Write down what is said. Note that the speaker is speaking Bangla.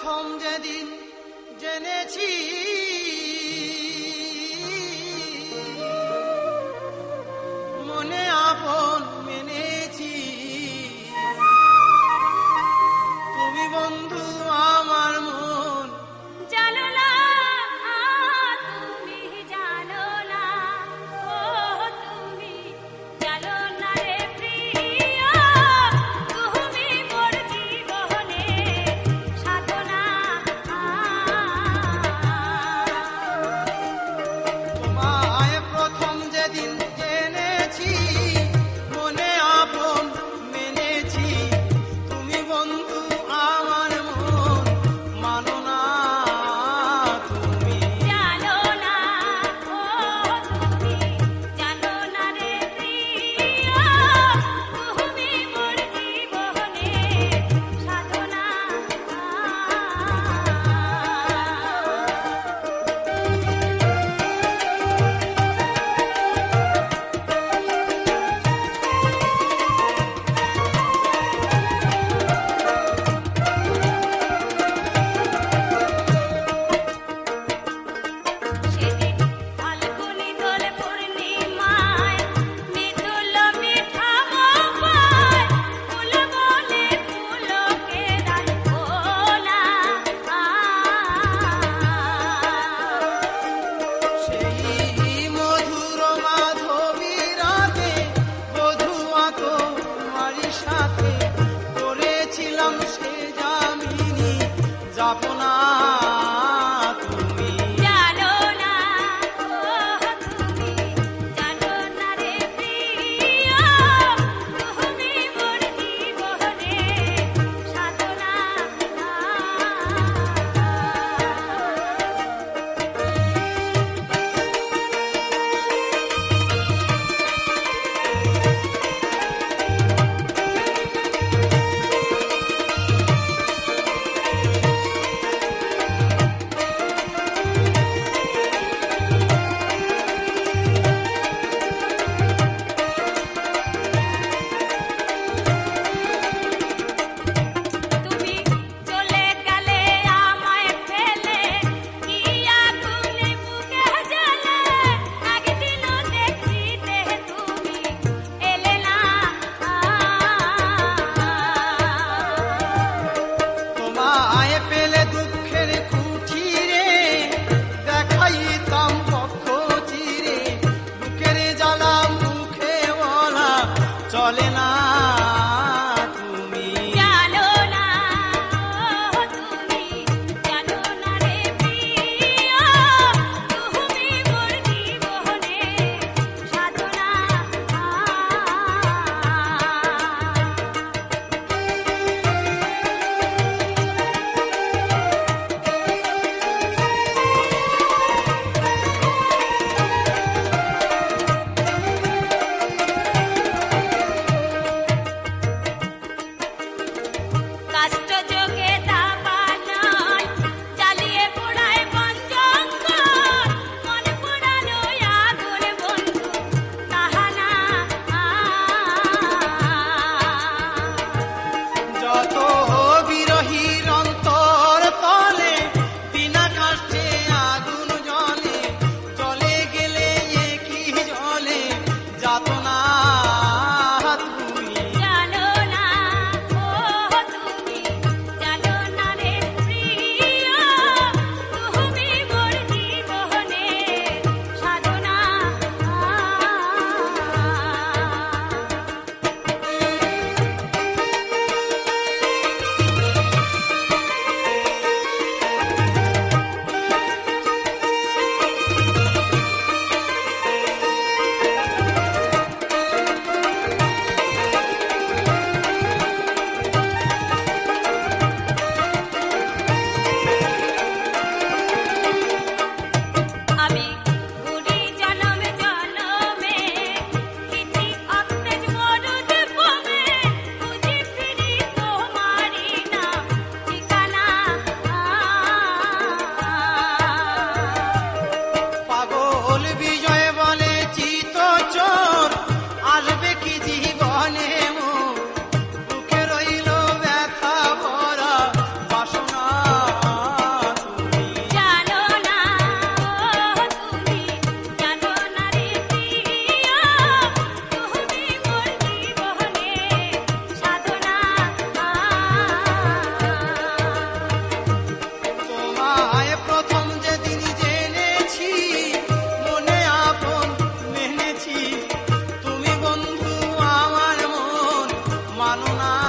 প্রথম যেদিন জেনেছি মনে আপন মেনেছি, তুমি বন্ধু আমার মন জানো না, তুমি জানো না, ও তুমি জানো না রে প্রিয়, তুমি মোর জীবনে সাধনা। তোমায় প্রথম যেদিন জেনেছি মনে আপন মেনেছি, তুমি বন্ধু আমার মন মানো না তুমি। জানো না, ও তুমি জানো না রে প্রিয়, তুমি মোর জীবনে সাধনা। সেদিন ফাল্গুনি দোল পূর্ণিমায় মৃদুল মিঠা মপায়, ফুল বলে ফুলকে রাখো না। সেই মধুর মাধবী রাতে বধুয়া তোমারই সাথে করেছিলাম সে জামিনী যাপনা তুমি। জানো না, ও তুমি জানো না রে প্রিয়, তুমি মোর জীবনে সাধনা। তুমি চলে গেলে আমায় ফেলে, কি আগুনে বুকে জ্বলে, একদিনও দেখিতে তুমি এলে না। তোমায় পেলে দুঃখের কুঠিরে দেখাইতাম পক্ষ চিরে, বুকের জ্বালা মুখে বলা চলে না তুমি। জানো না, ও তুমি জানো না রে প্রিয়, তুমি মোর জীবনে সাধনা। কাষ্ট যোগে দাবানল জ্বালিয়ে পোড়ায় বন জঙ্গল, মন পোড়ানো আগুন বন্ধু তাহানা। যত বিরহীর অন্তর তলে বিনা কাষ্টে আগুন জ্বলে, জলে গেলে একই জলে যাতনা তুমি। জানো না, ও তুমি জানো না রে প্রিয়, তুমি মোর জীবনে সাধনা। মানো না